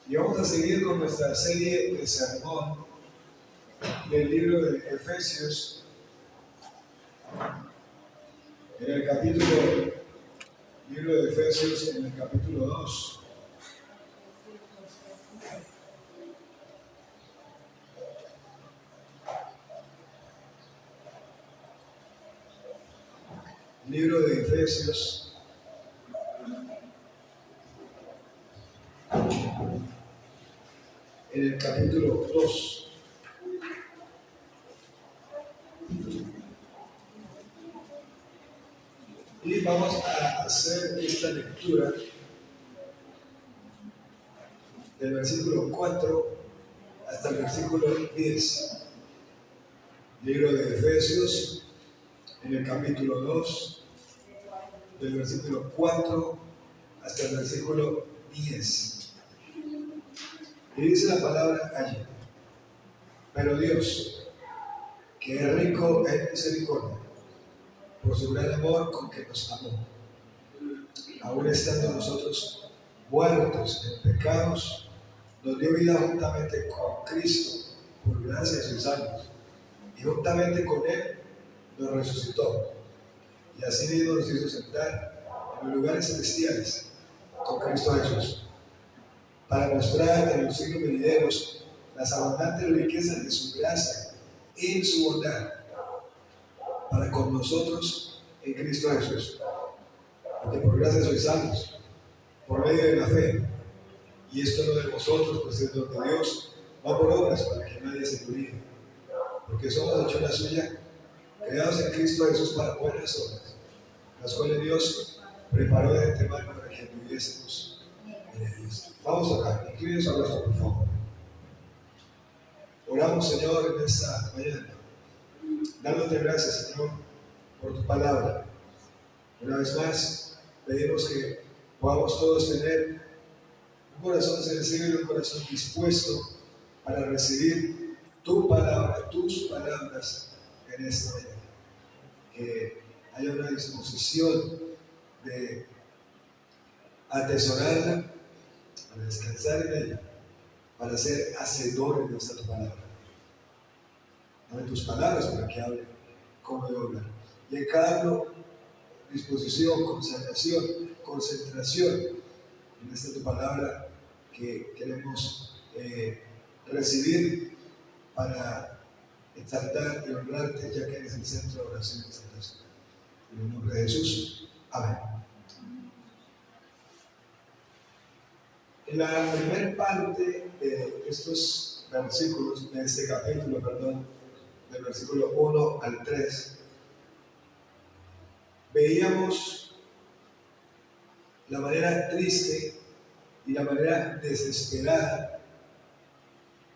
Y vamos a seguir con nuestra serie de sermón del libro de Efesios, en el libro de Efesios, en el capítulo 2. Libro de Efesios, en el capítulo 2. Y vamos a hacer esta lectura del versículo 4 hasta el versículo 10. Libro de Efesios, en el capítulo 2, del versículo 4 hasta el versículo 10. Y dice la palabra allí: pero Dios, que es rico en misericordia, por su gran amor con que nos amó, aun estando nosotros muertos en pecados, nos dio vida juntamente con Cristo. Por gracia sois salvos, y juntamente con Él nos resucitó, y así mismo nos hizo sentar en los lugares celestiales con Cristo Jesús, para mostrar en los siglos venideros las abundantes riquezas de su gracia en su bondad para con nosotros en Cristo Jesús. Porque por gracia sois salvos, por medio de la fe, y esto no de vosotros, pues es don de Dios, no por obras, para que nadie se gloríe, porque somos hechura suya, creados en Cristo Jesús para buenas obras, las cuales Dios preparó de antemano para que anduviésemos en ellas. Vamos a orar, inclínense a nuestro, por favor. Oramos, Señor, en esta mañana, dándote gracias, Señor, por tu palabra. Una vez más, pedimos que podamos todos tener un corazón sensible, un corazón dispuesto para recibir tu palabra, tus palabras en esta mañana. Que haya una disposición de atesorarla, para descansar en ella, para ser hacedores de esta tu palabra. Dame tus palabras para que hable como debo hablar. Y en cada uno, disposición, concentración en esta tu palabra que queremos recibir para exaltar y honrarte, ya que eres el centro de oración y exaltación. En el nombre de Jesús. Amén. En la primera parte de estos versículos, de este capítulo, del versículo 1 al 3, veíamos la manera triste y la manera desesperada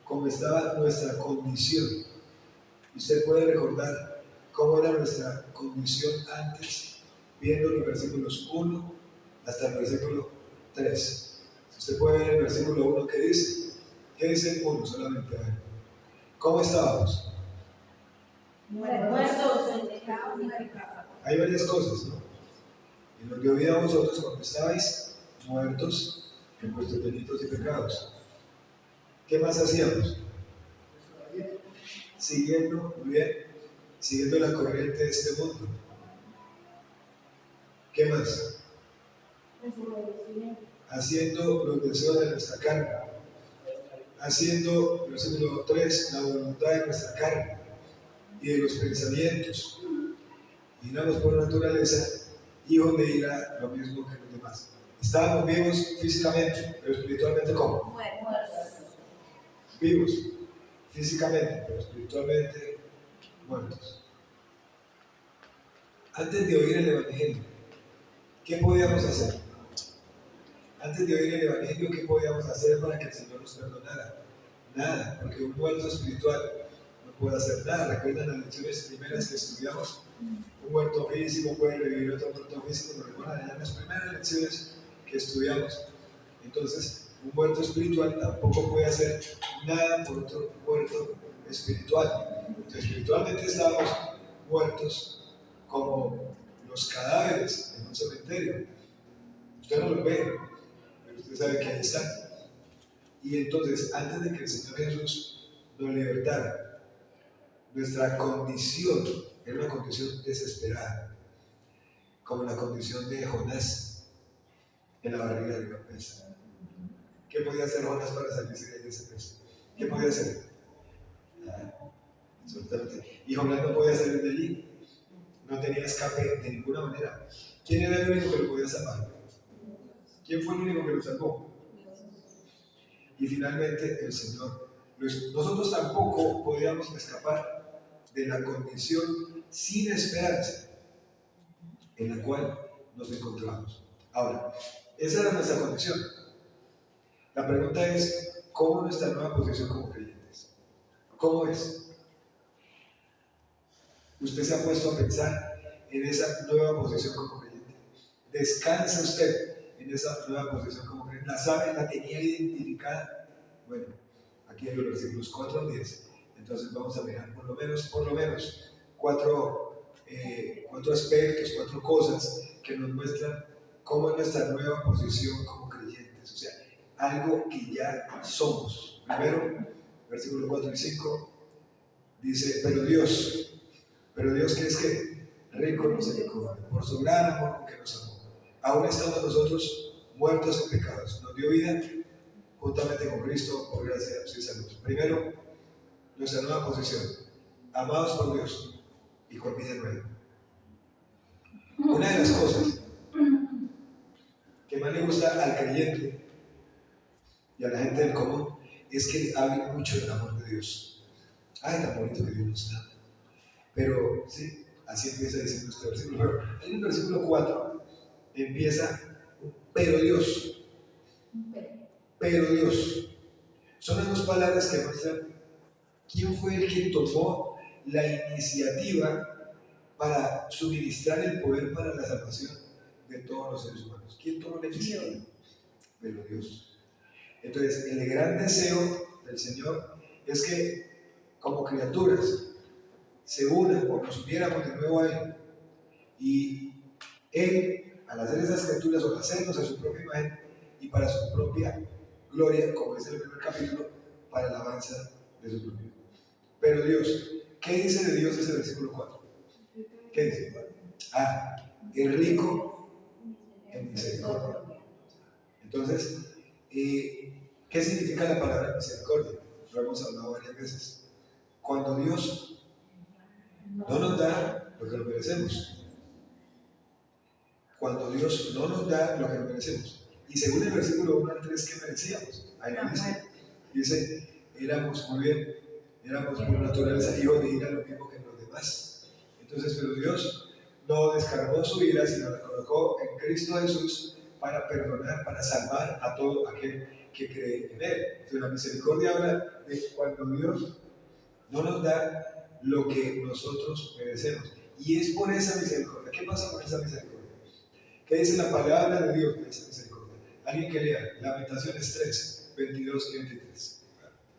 como estaba nuestra condición. Y usted puede recordar cómo era nuestra condición antes, viendo los versículos 1 hasta el versículo 3. Usted puede ver el versículo 1 que dice. ¿Qué dice el 1 solamente? A ver. ¿Cómo estábamos? Muertos en pecado y pecado. Hay varias cosas, ¿no? Y nos dio vida a vosotros cuando estabais muertos en vuestros delitos y pecados. ¿Qué más hacíamos? Siguiendo la corriente de este mundo. ¿Qué más? Haciendo los deseos de nuestra carne. Haciendo, versículo 3, la voluntad de nuestra carne y de los pensamientos. Y éramos por naturaleza hijos de ira, lo mismo que los demás. Estábamos vivos físicamente, pero espiritualmente ¿cómo? Vivos físicamente, pero espiritualmente muertos. Antes de oír el Evangelio, ¿qué podíamos hacer? Antes de oír el Evangelio, ¿qué podíamos hacer para que el Señor nos perdonara? Nada, porque un muerto espiritual no puede hacer nada. ¿Recuerdan las lecciones primeras que estudiamos? Un muerto físico puede revivir otro muerto físico. ¿Lo recuerdan? En las primeras lecciones que estudiamos. Entonces, un muerto espiritual tampoco puede hacer nada por otro muerto espiritual. Entonces, espiritualmente estábamos muertos como los cadáveres en un cementerio. Usted no los ve, pero usted sabe que ahí están. Y entonces, antes de que el Señor Jesús nos libertara, nuestra condición era una condición desesperada, como la condición de Jonás en la barriga de una pez. ¿Qué podía hacer Jonás para salirse de ese pez? ¿Qué podía hacer? Nada, absolutamente. Y Jonás no podía salir de allí, no tenía escape de ninguna manera. ¿Quién era el único que lo podía salvar? ¿Quién fue el único que lo salvó? Y finalmente el Señor. Nosotros tampoco podíamos escapar de la condición sin esperanza en la cual nos encontramos. Ahora, esa era nuestra condición. La pregunta es, ¿cómo nuestra nueva posición como creyentes? ¿Cómo es? Usted se ha puesto a pensar en esa nueva posición como creyente. Descansa usted en esa nueva posición como creyente. ¿La sabe? ¿La tenía identificada? Bueno, aquí en los versículos 4 al 10. Entonces vamos a mirar por lo menos cuatro aspectos, cuatro cosas que nos muestran cómo es nuestra nueva posición como creyentes. O sea, algo que ya somos. Primero, versículos 4 y 5, dice, pero Dios que es que rico en misericordia, por su gran amor con que nos amó, aún estando nosotros muertos en pecados, nos dio vida juntamente con Cristo por gracia y salud. Primero, nuestra nueva posición, amados por Dios y con vida nueva. Una de las cosas que más le gusta al creyente y a la gente del común es que hable mucho del amor de Dios. Ay, tan bonito que Dios nos da. Pero, sí, así empieza diciendo este versículo. Pero en el versículo 4 empieza, pero Dios. Pero Dios. Son las dos palabras que muestran quién fue el que tomó la iniciativa para suministrar el poder para la salvación de todos los seres humanos. ¿Quién tomó la iniciativa? Pero Dios. Entonces, el gran deseo del Señor es que, como criaturas, se unan o nos uniéramos de nuevo a Él. Y Él, al hacer esas criaturas, o hacernos a su propia imagen y para su propia gloria, como dice el primer capítulo, para la alabanza de su gloria. Pero Dios, ¿qué dice de Dios ese versículo 4? ¿Qué dice? Es rico en misericordia. Entonces, ¿qué significa la palabra misericordia? Lo hemos hablado varias veces. Cuando Dios no nos da lo que nos merecemos. Cuando Dios no nos da lo que nos merecemos. Y según el versículo 1 al 3, ¿qué merecíamos? Ahí dice, éramos muy bien, éramos por naturaleza hijos de ira, lo mismo que los demás. Entonces, pero Dios no descargó su ira, sino la colocó en Cristo Jesús para perdonar, para salvar a todo aquel que cree en Él. Entonces, la misericordia habla de cuando Dios no nos da lo que nosotros merecemos. Y es por esa misericordia. ¿Qué pasa con esa misericordia? ¿Qué dice la palabra de Dios de esa misericordia? Alguien que lea Lamentaciones 3, 22 y 23.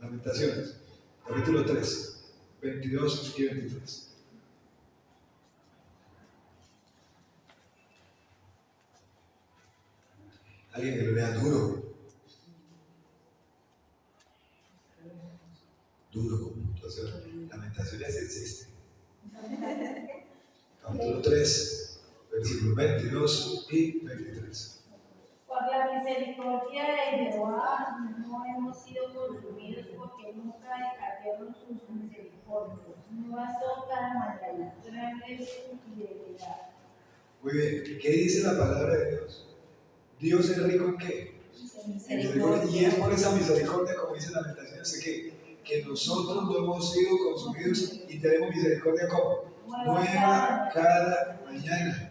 Lamentaciones, capítulo 3, 22 y 23. Alguien que lo lea duro. Duro con puntuación. Lamentaciones existe. Capítulo 3, versículos 22 y 23. Por la misericordia de Jehová no hemos sido consumidos, porque nunca decayeron sus misericordias. Nuevas son cada mañana, grande es su fidelidad. Muy bien, ¿qué dice la palabra de Dios? ¿Dios es rico en qué? Misericordia. Y es por esa misericordia, como dice la Lamentaciones, que nosotros no hemos sido consumidos y tenemos misericordia como nueva cada mañana.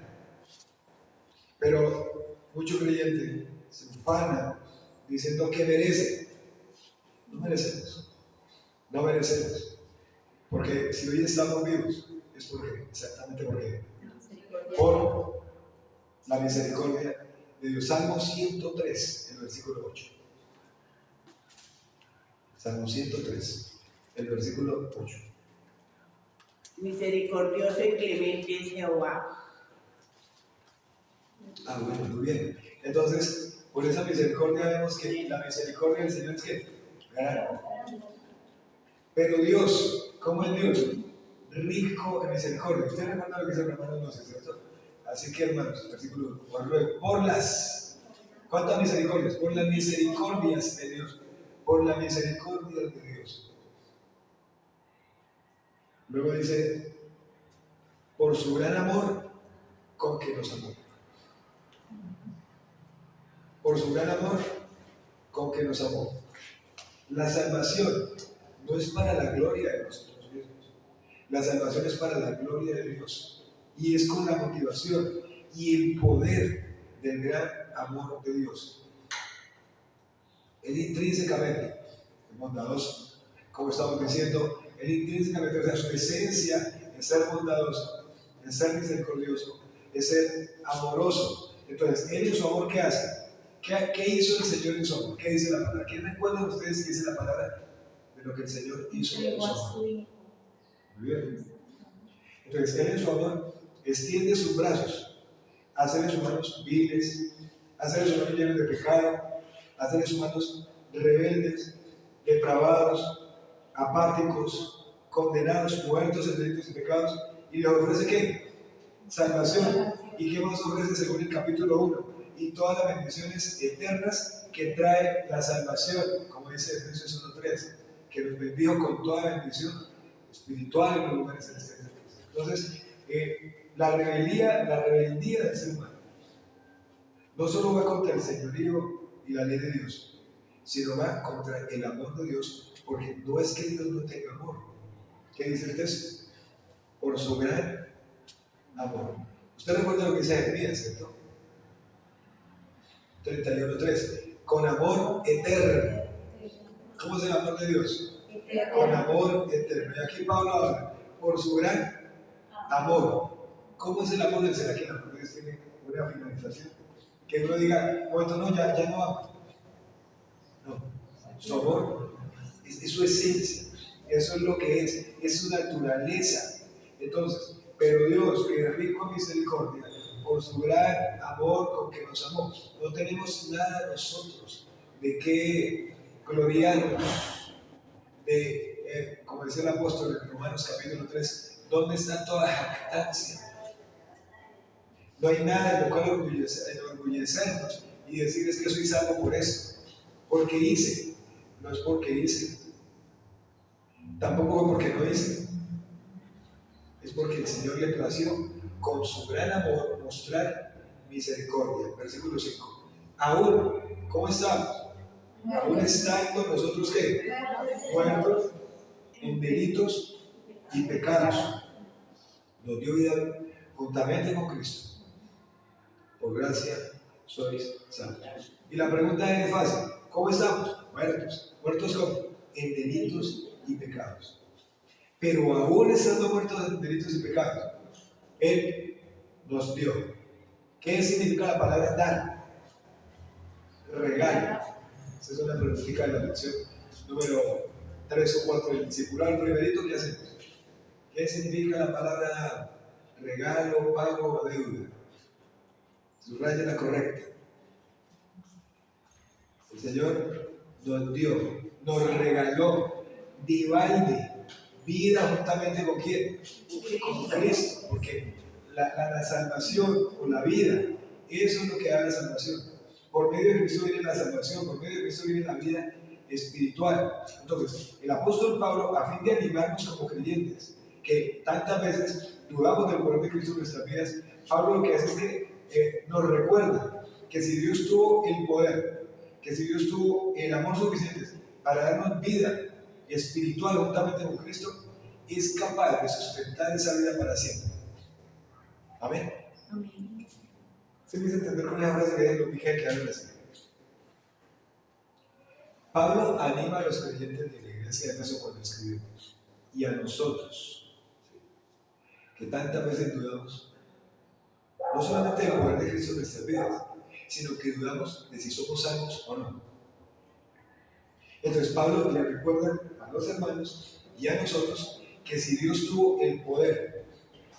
Pero mucho creyente se ufana diciendo que merece. No merecemos. No merecemos. Porque si hoy estamos vivos, es porque, exactamente porque, por la misericordia de Dios. Salmo 103, el versículo 8. Salmo 103, el versículo 8. Misericordioso y clemente es Jehová. Bueno, muy bien. Entonces, Por esa misericordia vemos que la misericordia del Señor es que grande. Pero Dios, ¿cómo es Dios? Rico en misericordia. Usted recuerda lo que dice Romanos 12, ¿cierto? Así que, hermanos, versículo 9, ¿cuántas misericordias? Por las misericordias de Dios. Por la misericordia de Dios. Luego dice, por su gran amor con que nos amó. Por su gran amor con que nos amó. La salvación no es para la gloria de nosotros mismos. La salvación es para la gloria de Dios. Y es con la motivación y el poder del gran amor de Dios. Él intrínsecamente es bondadoso, como estamos diciendo, él intrínsecamente, o sea, su esencia es ser bondadoso, es ser misericordioso, es ser amoroso. Entonces, él en su amor, ¿qué hace? ¿Qué hizo el Señor en su amor? ¿Qué dice la palabra? ¿Quién recuerdan ustedes que dice la palabra de lo que el Señor hizo en su amor? Muy bien. Entonces, él en su amor extiende sus brazos a seres humanos viles, a seres humanos llenos de pecado, a seres humanos rebeldes, depravados, apáticos, condenados, muertos en delitos y pecados, y les ofrece ¿qué? Salvación. ¿Y qué más ofrece según el capítulo 1? Y todas las bendiciones eternas que trae la salvación, como dice Efesios 1:3, que nos bendijo con toda bendición espiritual en los lugares celestiales. Entonces, la rebeldía del ser humano no solo va contra el señorío y la ley de Dios, sino va contra el amor de Dios, porque no es que Dios no tenga amor. ¿Qué dice el texto? Por su gran amor. Usted recuerda lo que dice Jeremías, ¿cierto? 31:3. Con amor eterno. ¿Cómo es el amor de Dios? Eterno. Con amor eterno. Y aquí Pablo habla por su gran amor. ¿Cómo es el amor del ser? Aquí el amor de Dios tiene una finalización. Que uno diga, bueno, no, ya no amo. No, su amor es su esencia, eso es lo que es su naturaleza. Entonces, pero Dios, que es rico en misericordia, por su gran amor con que nos amó, no tenemos nada nosotros de qué gloriarnos, como dice el apóstol en Romanos capítulo 3, ¿dónde está toda jactancia? No hay nada en lo cual enorgullecernos y decir es que soy salvo por esto, porque hice, no es porque hice, tampoco porque no hice, es porque el Señor le plació con su gran amor mostrar misericordia. Versículo 5. Aún, ¿cómo estamos? Aún estando nosotros ¿qué? Muertos en delitos y pecados, nos dio vida juntamente con Cristo. Por gracia sois salvos. Y la pregunta es fácil. ¿Cómo estamos? Muertos. ¿Muertos cómo? En delitos y pecados. Pero aún estando muertos en delitos y pecados, Él nos dio. ¿Qué significa la palabra dar? Regalo. Esa es una preguntita de la lección número 3 o 4 del discipulado. El primerito que hacemos. ¿Qué significa la palabra regalo, pago o deuda? Subraya la correcta. El Señor nos dio, nos regaló divalde, vida juntamente con ¿quién? Con Cristo, porque la salvación o la vida, eso es lo que da la salvación. Por medio de Cristo viene la salvación, por medio de Cristo viene la vida espiritual. Entonces, el apóstol Pablo, a fin de animarnos como creyentes, que tantas veces dudamos del poder de Cristo en nuestras vidas, Pablo lo que hace es que nos recuerda que si Dios tuvo el poder, que si Dios tuvo el amor suficiente para darnos vida espiritual juntamente con Cristo, es capaz de sustentar esa vida para siempre. Amén. Amén. ¿Se me hizo entender con esa frase que dije que hablan así? Pablo anima a los creyentes de la iglesia de Éfeso cuando escribe, y a nosotros, que tantas veces dudamos, no solamente del poder de Cristo en nuestras vidas, sino que dudamos de si somos salvos o no. Entonces Pablo le recuerda a los hermanos y a nosotros que si Dios tuvo el poder,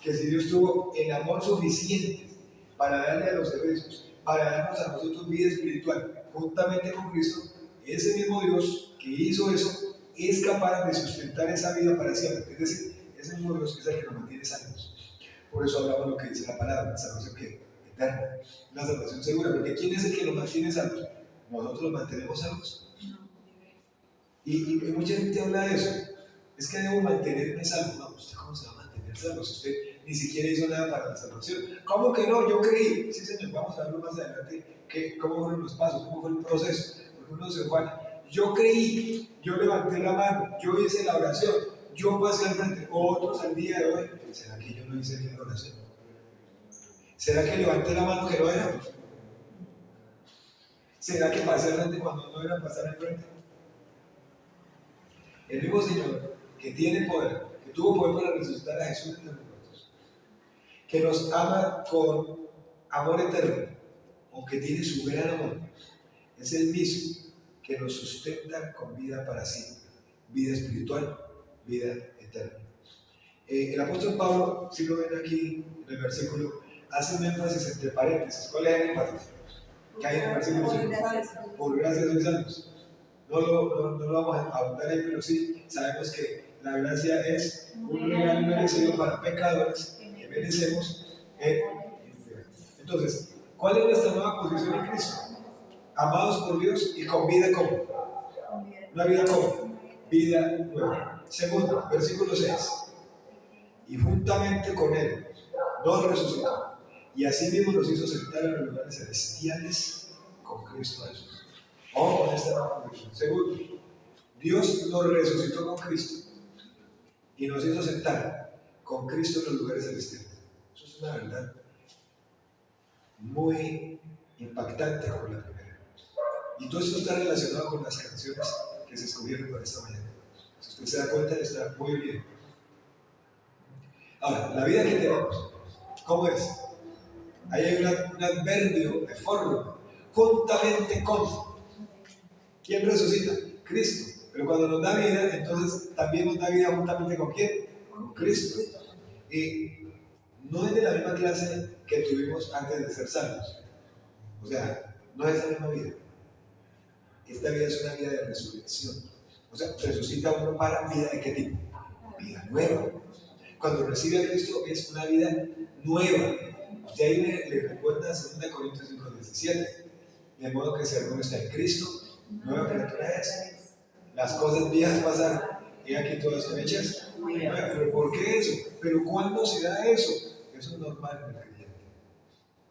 que si Dios tuvo el amor suficiente para darle a los efesios para darnos a nosotros vida espiritual juntamente con Cristo, ese mismo Dios que hizo eso es capaz de sustentar esa vida para siempre. Es decir, ese mismo Dios es el que nos mantiene salvos. Por eso hablamos lo que dice la palabra, la salvación que eterna, una salvación segura, porque ¿quién es el que nos mantiene salvos? Nosotros los mantenemos salvos. Y mucha gente habla de eso. Es que debo mantenerme salvo. No, ¿usted cómo se va a mantener salvo si usted ni siquiera hizo nada para la salvación? ¿Cómo que no? Yo creí. Sí, señor, vamos a verlo más adelante. ¿Cómo fueron los pasos? ¿Cómo fue el proceso? Porque uno se Juan, yo creí, yo levanté la mano, yo hice la oración, yo pasé al frente. Otros al día de hoy, ¿será que yo no hice bien la oración? ¿Será que levanté la mano que no era? ¿Será que pasé al frente cuando no era pasar al frente? El mismo Señor que tiene poder, que tuvo poder para resucitar a Jesús entre los muertos, que nos ama con amor eterno, o que tiene su gran amor, es el mismo que nos sustenta con vida para siempre, vida espiritual, vida eterna. El apóstol Pablo, si lo ven aquí en el versículo, hace un énfasis entre paréntesis. ¿Cuál es el énfasis que hay en el versículo? Por gracia sois salvos. No lo vamos a abundar ahí, pero sí sabemos que la gracia es un regalo merecido para pecadores que merecemos el infierno. Entonces, ¿cuál es nuestra nueva posición en Cristo? Amados por Dios y con vida común. Una vida común, vida nueva. Segundo, versículo 6. Y juntamente con Él nos resucitó, y asimismo nos hizo sentar en los lugares celestiales con Cristo Jesús. Vamos con esta nueva posición. Segundo, Dios nos resucitó con Cristo y nos hizo sentar con Cristo en los lugares celestiales. Eso es una verdad muy impactante como la primera. Y todo esto está relacionado con las canciones que se escogieron para esta mañana. Si usted se da cuenta, está muy bien. Ahora, la vida que tenemos, ¿cómo es? Ahí hay un adverbio de forma, juntamente con. ¿Quién resucita? Cristo. Pero cuando nos da vida, entonces también nos da vida juntamente con ¿quién? Con Cristo. Y no es de la misma clase que tuvimos antes de ser salvos. O sea, no es la misma vida. Esta vida es una vida de resurrección. O sea, resucita uno para vida de qué tipo? Vida nueva. Cuando recibe a Cristo es una vida nueva. De ahí le recuerda a 2 Corintios 5:17. De modo que si alguno está en Cristo, nueva criatura es. Las cosas viejas pasaron y aquí todas son hechas. ¿Pero por qué eso? ¿Pero cuándo se da eso? Eso es normal en el creyente.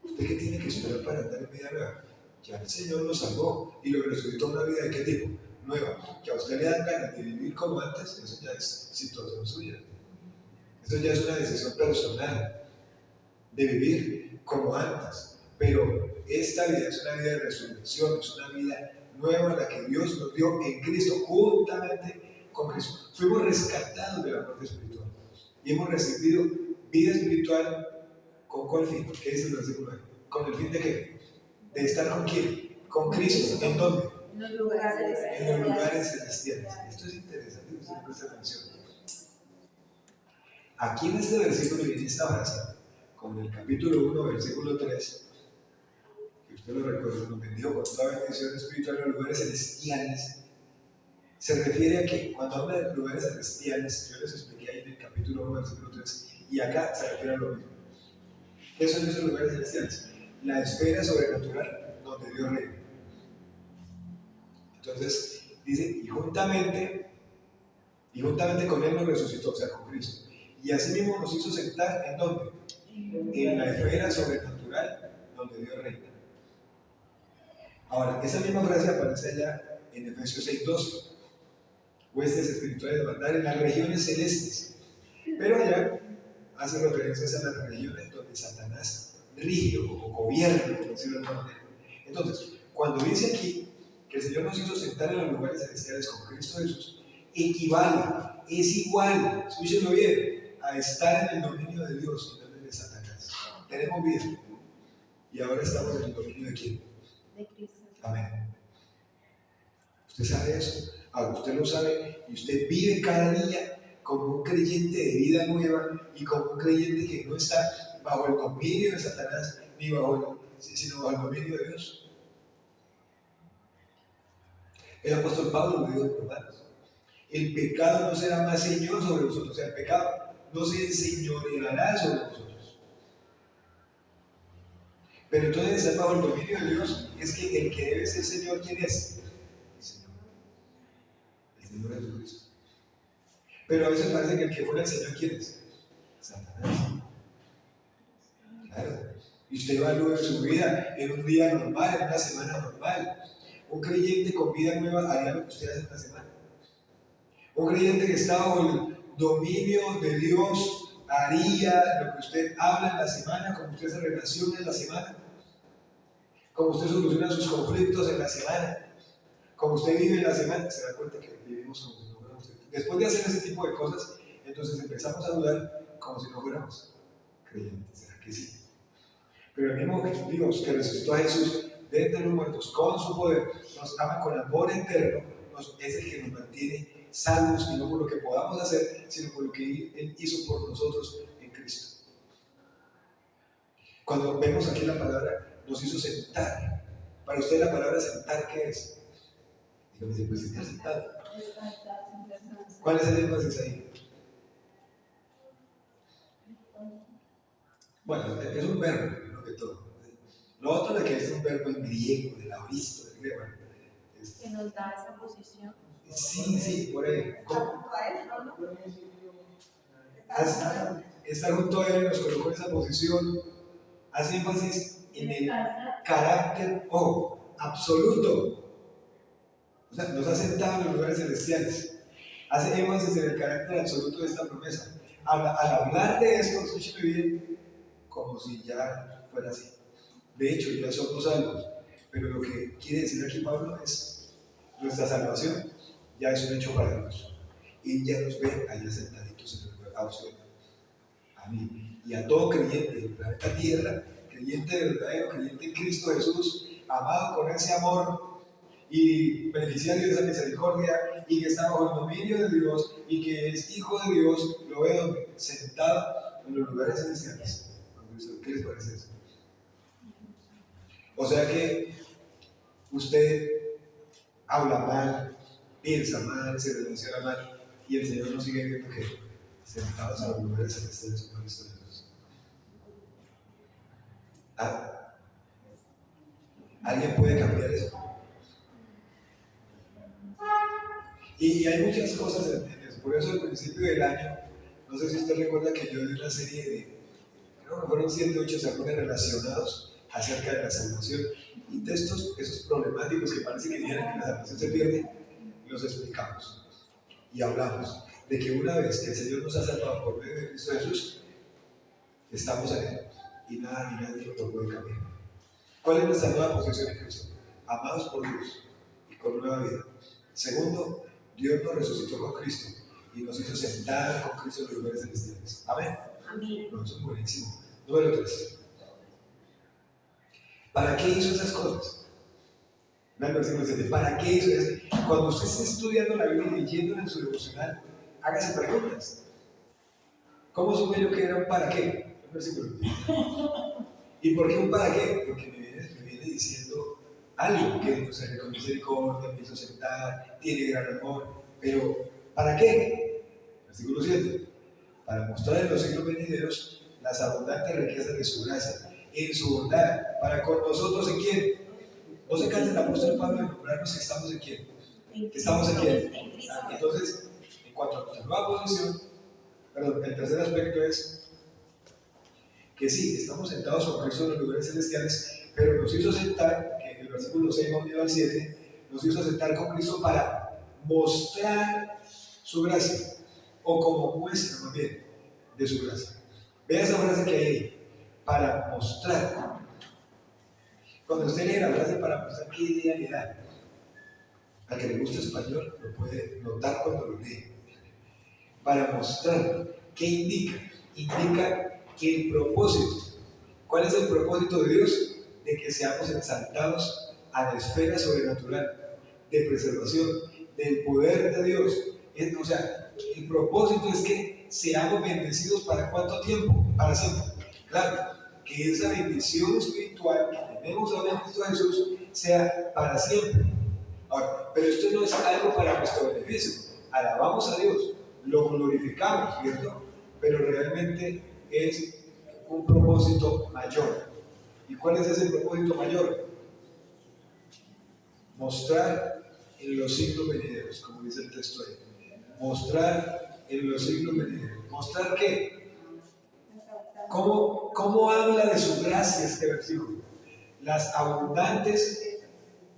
¿Usted qué tiene que esperar para andar en vida nueva? Ya el Señor lo salvó y lo resucitó una vida de qué tipo? Nueva. Que a usted le dan ganas de vivir como antes, eso ya es situación suya. Eso ya es una decisión personal de vivir como antes. Pero esta vida es una vida de resurrección, es una vida nueva la que Dios nos dio en Cristo juntamente con Jesús. Fuimos rescatados de la muerte espiritual y hemos recibido vida espiritual. ¿Con cuál fin? ¿Qué dice el versículo ahí? ¿Con el fin de qué? ¿De estar con quién? Con Cristo. ¿En dónde? En los lugares celestiales. En los lugares celestiales. Esto es interesante, usted presta atención. Aquí en este versículo y en esta frase, como en el capítulo 1, versículo 3, que usted lo recuerda, nos bendijo con toda bendición espiritual en los lugares celestiales, se refiere a que cuando habla de lugares celestiales, yo les expliqué ahí en el capítulo 1, versículo 3, y acá se refiere a lo mismo. ¿Qué son esos lugares celestiales? La esfera sobrenatural donde Dios reina. Entonces, dice, y juntamente con Él nos resucitó, o sea, con Cristo. Y así mismo nos hizo sentar ¿en dónde? En la esfera sobrenatural donde Dios reina. Ahora, esa misma frase aparece allá en Efesios 6:12. Huestes espirituales de maldad en las regiones celestes. Pero allá hace referencias a las regiones donde Satanás rige o gobierna, por decirlo de alguna manera. Entonces, cuando dice aquí que el Señor nos hizo sentar en los lugares celestiales con Cristo Jesús, equivale, es igual, escúchenlo bien, a estar en el dominio de Dios y no en el de Satanás. Tenemos vida y ahora estamos en el dominio de ¿quién? De Cristo. Amén. ¿Usted sabe eso? Ahora usted lo sabe y usted vive cada día como un creyente de vida nueva y como un creyente que no está bajo el dominio de Satanás ni bajo sino bajo el dominio de Dios. El apóstol Pablo lo dijo en Romanos: el pecado no será más señor sobre vosotros, o sea, el pecado no se enseñoreará sobre vosotros. Pero entonces estar bajo el dominio de Dios es que el que debe ser Señor, ¿quién es? El Señor Jesucristo. Pero a veces parece que el que fuera el Señor, ¿quién es? Satanás. Claro. Y usted evalúa su vida en un día normal, en una semana normal. Un creyente con vida nueva haría lo que usted hace en una semana. Un creyente que está bajo el dominio de Dios haría lo que usted habla en la semana, como usted se relaciona en la semana, como usted soluciona sus conflictos en la semana, como usted vive en la semana. Se da cuenta que vivimos como si no fuéramos creyentes. Después de hacer ese tipo de cosas, entonces empezamos a dudar como si no fuéramos creyentes. ¿Será que sí? Pero el mismo Dios que resucitó a Jesús de entre los muertos con su poder, nos ama con amor eterno, es el que nos mantiene salvos, y no por lo que podamos hacer, sino por lo que Él hizo por nosotros en Cristo. Cuando vemos aquí la palabra, nos hizo sentar. Para usted la palabra sentar, ¿qué es? Dígame, pues estar sentado. ¿Cuál es el énfasis ahí? Bueno, es un verbo, lo que todo. Lo otro de que es un verbo en griego, del auristo, del griego. Que nos da esa posición. Sí, por ahí. Estar junto a Él nos colocó en esa posición. Hace énfasis en el carácter absoluto. O sea, nos ha sentado en los lugares celestiales. Hace énfasis en el carácter absoluto de esta promesa. Al hablar de esto, escúcheme bien, como si ya fuera así. De hecho, ya somos salvos. Pero lo que quiere decir aquí Pablo es: nuestra salvación ya es un hecho para Dios. Y ya nos ve allá sentaditos en el lugar, a usted, a mí y a todo creyente del planeta Tierra, creyente verdadero, creyente en Cristo Jesús, amado con ese amor y beneficiario de esa misericordia, y que está bajo el dominio de Dios y que es hijo de Dios. Lo veo sentado en los lugares celestiales. ¿Qué les parece eso? O sea que usted habla mal, piensa mal, se relaciona mal, y el Señor nos sigue viendo que sentados en los lugares celestiales con Cristo Jesús. ¿Alguien puede cambiar eso? Y hay muchas cosas en eso. Por eso al principio del año, no sé si usted recuerda que yo di una serie de, creo que fueron 7 o 8 sermones relacionados acerca de la salvación, y textos esos problemáticos que parece que dijeran que la salvación se pierde, los explicamos y hablamos de que una vez que el Señor nos ha salvado por medio de Cristo Jesús, estamos en Él y nada ni nadie lo puede cambiar. ¿Cuál es nuestra nueva posición en Cristo? Amados por Dios y con nueva vida. Segundo, Dios nos resucitó con Cristo y nos hizo sentar con Cristo en los lugares celestiales. Amén. Amén. No, eso es buenísimo. Número 3. ¿Para qué hizo esas cosas? ¿Para qué hizo eso? Cuando usted esté estudiando la Biblia y leyéndola en su devocional, hágase preguntas. ¿Cómo supe yo que era un para qué? El versículo. ¿Y por qué un para qué? Porque me viene diciendo algo, que Dios es con misericordia, me hizo sentar, tiene gran amor. Pero, ¿para qué? Versículo 7. Para mostrar en los siglos venideros las abundantes riquezas de su gracia, en su bondad, para con nosotros. ¿En quién? No se canse el apóstol Pablo de nombrarnos que estamos en quién. ¿Que estamos en quién? Entonces, en cuanto a nuestra nueva posición, el tercer aspecto es que sí, estamos sentados con Cristo en los lugares celestiales, pero nos hizo sentar, que en el versículo 6 al 7, nos hizo sentar con Cristo para mostrar su gracia, o como muestra más bien de su gracia. Vea esa frase que hay ahí: para mostrar. Cuando usted lee la frase para mostrar, ¿qué idea le da? Al que le gusta español lo puede notar cuando lo lee. Para mostrar, ¿qué indica? Indica el propósito. ¿Cuál es el propósito de Dios? De que seamos exaltados a la esfera sobrenatural de preservación del poder de Dios. O sea, el propósito es que seamos bendecidos. ¿Para cuánto tiempo? Para siempre. Claro, que esa bendición espiritual que tenemos ahora en Cristo Jesús sea para siempre. Ahora, pero esto no es algo para nuestro beneficio. Alabamos a Dios, lo glorificamos, ¿cierto? Pero realmente es un propósito mayor. ¿Y cuál es ese propósito mayor? Mostrar en los siglos venideros, como dice el texto ahí. Mostrar en los siglos venideros. ¿Mostrar qué? ¿Cómo habla de su gracia este versículo? Las abundantes,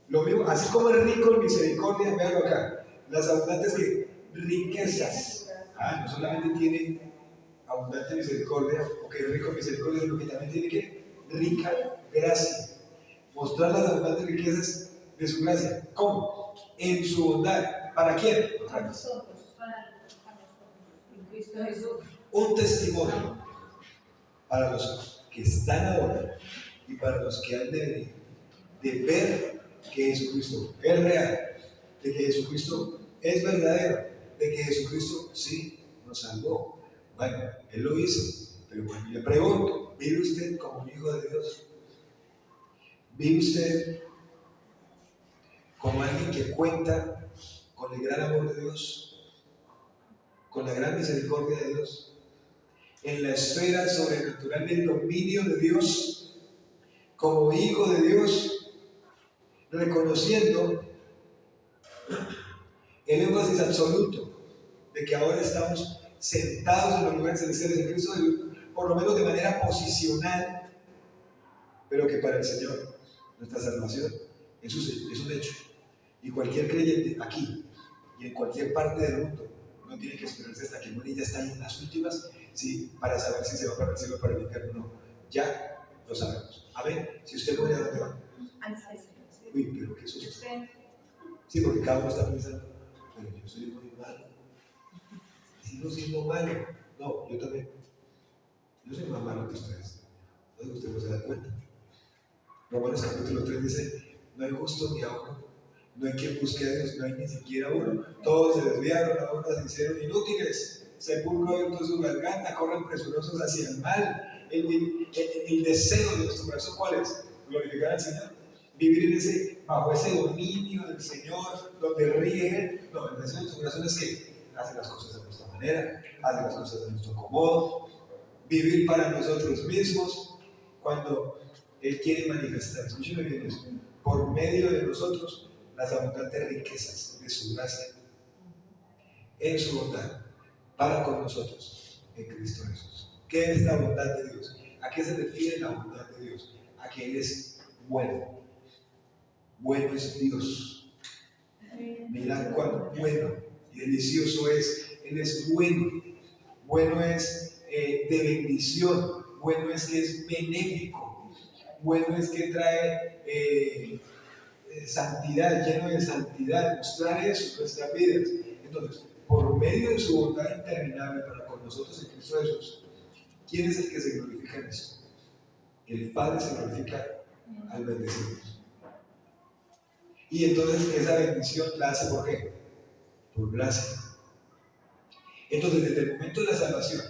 lo mismo, así como es rico en misericordia, véanlo acá. Las abundantes que riquezas. No solamente tiene abundante misericordia, o que es rico en misericordia, sino que también tiene que rica gracia. Mostrar las abundantes riquezas de su gracia. ¿Cómo? En su bondad. ¿Para quién? Para nosotros, en Cristo Jesús. Un testimonio para los que están ahora y para los que han de venir, de ver que Jesucristo es real, de que Jesucristo es verdadero, de que Jesucristo sí nos salvó. Bueno, Él lo hizo, pero bueno, le pregunto, ¿vive usted como un hijo de Dios? ¿Vive usted como alguien que cuenta con el gran amor de Dios, con la gran misericordia de Dios, en la esfera sobrenatural del dominio de Dios, como hijo de Dios, reconociendo el énfasis absoluto de que ahora estamos sentados en los lugares celestiales en Cristo Jesús, por lo menos de manera posicional, pero que para el Señor nuestra salvación es un hecho. Y cualquier creyente aquí y en cualquier parte del mundo no tiene que esperarse hasta que muere y ya está ahí en las últimas, sí, para saber si se va para el cielo o para el infierno o no. Ya lo sabemos. Amén. Si usted muere, ¿a dónde va? Uy, pero ¿qué susto? Sí, porque cada uno está pensando, pero yo soy muy malo. Sigo siendo malo. No, yo también. Yo soy más malo que ustedes. Entonces usted no se da cuenta. Romanos capítulo 3 dice, no hay justo ni a uno, no hay quien busque a Dios, no hay ni siquiera uno. Todos se desviaron, a uno se hicieron inútiles. Sepulcro dentro de su garganta, corren presurosos hacia el mal. El deseo de nuestro corazón, ¿cuál es? Glorificar al Señor. Vivir bajo ese dominio del Señor, donde ríe. No, el deseo de nuestro corazón es que hace las cosas de nuestra manera, hace las cosas de nuestro acomodo. Vivir para nosotros mismos, cuando Él quiere manifestar, escúcheme bien eso, por medio de nosotros, las abundantes riquezas de su gracia, en su bondad, para con nosotros, en Cristo Jesús. ¿Qué es la bondad de Dios? ¿A qué se refiere la bondad de Dios? A que Él es bueno. Bueno es Dios. Mirad cuán bueno y delicioso es. Él es bueno. Bueno es de bendición. Bueno es que es benéfico. Bueno es que trae santidad, lleno de santidad. Mostrar eso en nuestras vidas. Entonces, por medio de su bondad interminable para con nosotros en Cristo Jesús, ¿quién es el que se glorifica en esto? El Padre se glorifica al bendecirnos. Y entonces esa bendición la hace ¿por qué? Por gracia. Entonces, desde el momento de la salvación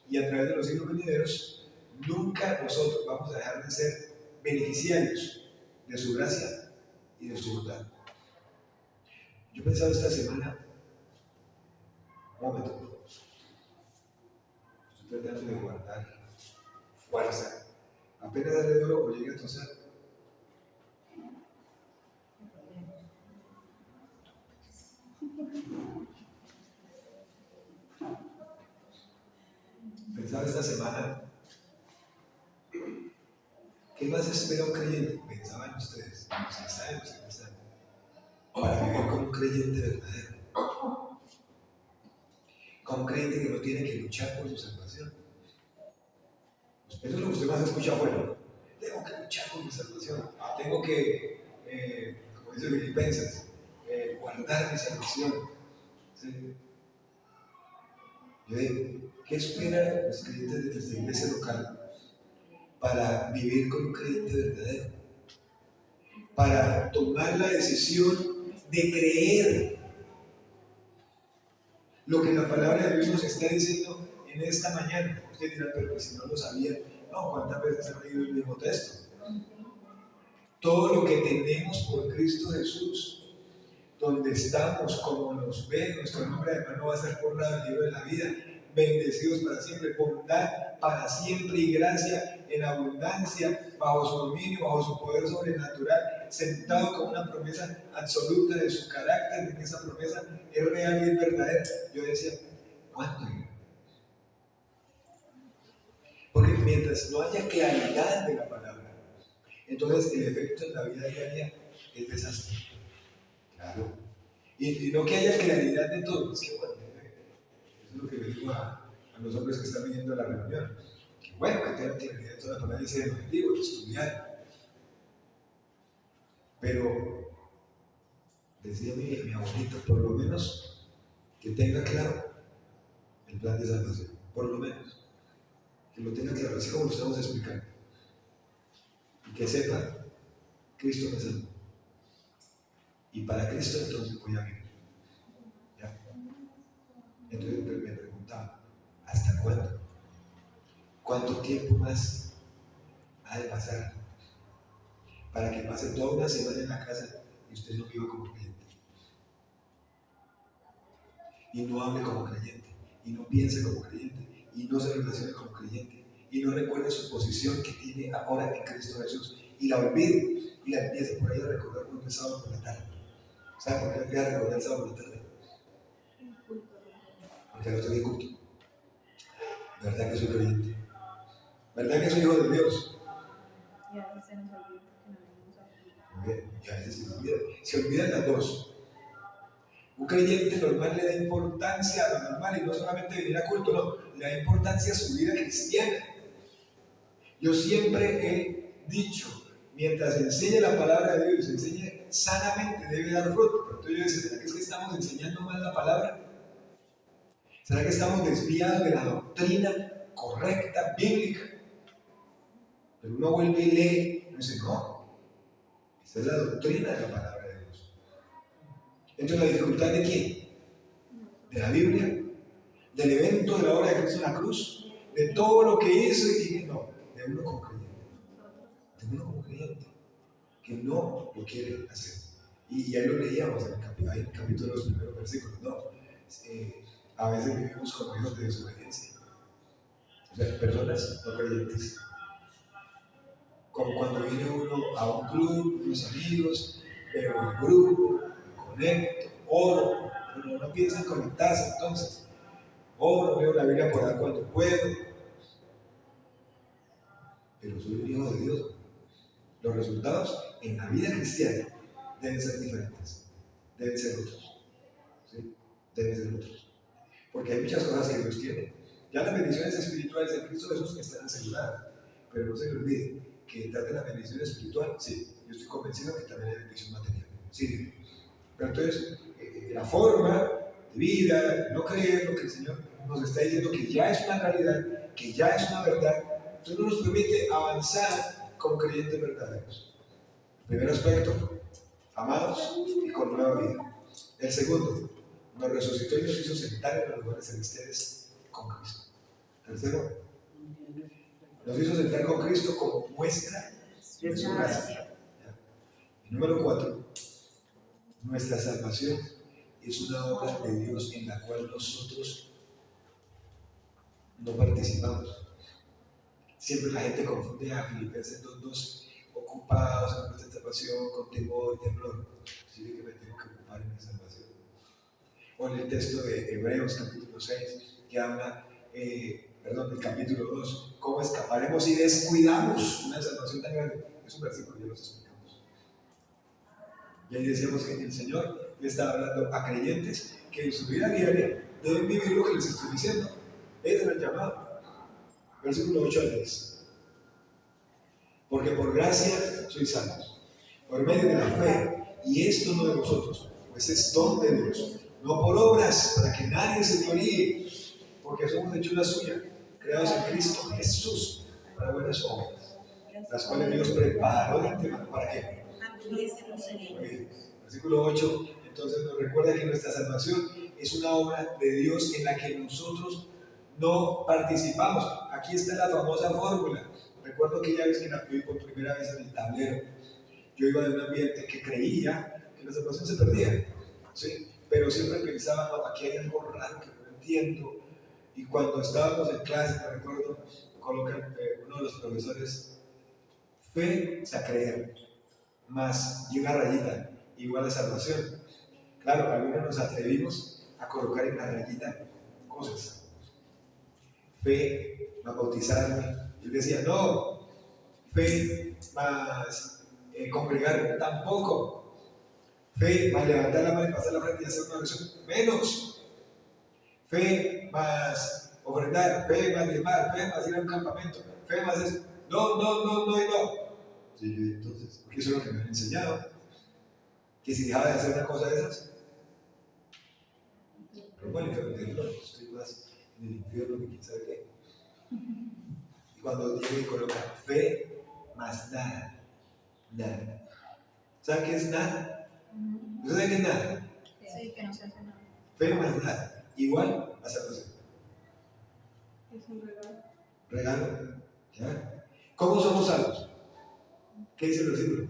y a través de los siglos venideros, nunca nosotros vamos a dejar de ser beneficiarios de su gracia y de su bondad. Yo he pensado esta semana, un momento, estoy tratando de guardar fuerza. Apenas darle duro o llegue a toser. Pensaba esta semana, ¿qué más espera un creyente? Pensaban ustedes, los que están, los que no están, para vivir como un creyente verdadero. Como un creyente que no tiene que luchar por su salvación. Eso es lo que usted más escucha afuera, ¿no? Tengo que luchar por mi salvación. Tengo que, como dice Filipenses, guardar mi salvación. ¿Sí? Yo digo, ¿qué esperan los creyentes de nuestra iglesia local para vivir como un creyente verdadero? Para tomar la decisión de creer lo que la palabra de Dios nos está diciendo en esta mañana. Usted dirá, pero si no lo sabían, no, ¿cuántas veces han leído el mismo texto? todo lo que tenemos por Cristo Jesús, donde estamos, como nos ve, nuestro nombre además no va a ser borrado del libro de la vida, bendecidos para siempre, bondad para siempre y gracia en abundancia, bajo su dominio, bajo su poder sobrenatural, sentado con una promesa absoluta de su carácter, de que esa promesa es real y es verdadera. Yo decía, ¿cuándo? Porque mientras no haya claridad de la palabra, entonces el efecto en la vida diaria es desastre. Claro. Y no que haya claridad de todo, es que bueno, eso es lo que le digo a los hombres que están viniendo a la reunión. Que bueno, que tengan claridad de toda la palabra y ese es el objetivo, de estudiar. Pero, decía mi abuelito, por lo menos que tenga claro el plan de salvación, por lo menos. Que lo tenga claro, así como lo estamos explicando. Y que sepa, Cristo me salvó. Y para Cristo entonces voy a vivir. ¿Ya? Entonces me preguntaba, ¿hasta cuándo? ¿Cuánto tiempo más ha de pasar para que pase toda una semana en la casa y usted no viva como creyente? Y no hable como creyente, y no piense como creyente, y no se relacione como creyente, y no recuerde su posición que tiene ahora en Cristo Jesús, y la olvide, y la empiece por ahí a recordar por el sábado por la tarde. ¿Sabe por qué la empieza a recordar el sábado por la tarde? Porque al otro día culto. ¿Verdad que soy creyente? ¿Verdad que soy hijo de Dios? Y a veces se nos olvida que no venimos a culto. Muy bien, y a veces se olvida. Se olvidan las dos. Un creyente normal le da importancia a lo normal y no solamente venir a culto, no, le da importancia a su vida cristiana. Yo siempre he dicho, mientras enseñe la palabra de Dios, enseñe sanamente, debe dar fruto. Pero entonces yo decía, ¿será que es que estamos enseñando mal la palabra? ¿Será que estamos desviados de la doctrina correcta, bíblica? Pero uno vuelve y lee y dice, no, esa es la doctrina de la palabra de Dios. Entonces, ¿la dificultad de quién? ¿De la Biblia? ¿Del evento de la obra de Cristo en la cruz? ¿De todo lo que hizo? Y no, de uno como creyente. De uno como creyente que no lo quiere hacer. Y ahí lo leíamos en el capítulo de los primeros versículos, ¿no? A veces vivimos como hijos de desobediencia. O sea, personas no creyentes. Como cuando viene uno a un club, unos amigos, veo el grupo, me conecto, oro, pero no piensa en conectarse entonces. Oro, leo la Biblia por ahí cuando puedo. Pero soy un hijo de Dios. Los resultados en la vida cristiana deben ser diferentes. Deben ser otros. ¿Sí? Deben ser otros. Porque hay muchas cosas que Dios tiene. Ya las bendiciones espirituales de Cristo Jesús están aseguradas. Pero no se le olvide que detrás de la bendición espiritual, sí, yo estoy convencido que también hay bendición material. Sí. Pero entonces, la forma de vida, no creer lo que el Señor nos está diciendo, que ya es una realidad, que ya es una verdad, entonces no nos permite avanzar como creyentes verdaderos. El primer aspecto, amados y con nueva vida. El segundo, nos resucitó y nos hizo sentar en los lugares celestiales con Cristo. Tercero, nos hizo sentar con Cristo como muestra de su gracia. Y número 4, nuestra salvación es una obra de Dios en la cual nosotros no participamos. Siempre la gente confunde a Filipenses 2:2, ocupados en nuestra salvación con temor y temblor. Sí, que me tengo que ocupar en mi salvación. O en el texto de Hebreos capítulo 6, que habla, el capítulo 2, cómo escaparemos si descuidamos una salvación tan grande. Es un versículo, ya los explicamos. Y ahí decíamos que el Señor le está hablando a creyentes que en su vida diaria deben vivir lo que les estoy diciendo. Ese es el llamado. Versículo 8 al 10. Porque por gracia sois salvos, por medio de la fe, y esto no de vosotros, pues es don de Dios, no por obras, para que nadie se gloríe, porque somos hechura suya, creados en Cristo Jesús, para buenas obras, las cuales Dios preparó de antemano. ¿Para qué? Versículo 8, entonces nos recuerda que nuestra salvación es una obra de Dios en la que nosotros no participamos. Aquí está la famosa fórmula. Recuerdo aquella vez que la vi por primera vez en el tablero. yo iba de un ambiente que creía que la salvación se perdía, ¿sí? Pero siempre pensaba, no, aquí hay algo raro que no entiendo. Y cuando estábamos en clase, me recuerdo, colocan uno de los profesores, fe, o sea, creer, más y una rayita, igual a salvación. Claro, algunos nos atrevimos a colocar en la rayita cosas. Fe, más bautizarme. Él decía, no, fe más congregar, tampoco. Fe más levantar la mano y pasar la frente y hacer una oración, menos. Fe más ofrendar, fe más diezmar, fe más ir a un campamento, fe más eso. No, no, no, no y no. Sí, yo, entonces, porque eso es lo que me han enseñado. Que si dejaba de hacer una cosa de esas, pero bueno, estoy más en el infierno que quién sabe qué. Y cuando dice y coloca fe más nada, nada. ¿Saben qué es nada? ¿Ustedes saben qué es nada? Sí, que no se hace nada. Fe más nada, igual a salvación. Es un regalo. Regalo, ¿ya? ¿Cómo somos salvos? ¿Qué dice el versículo?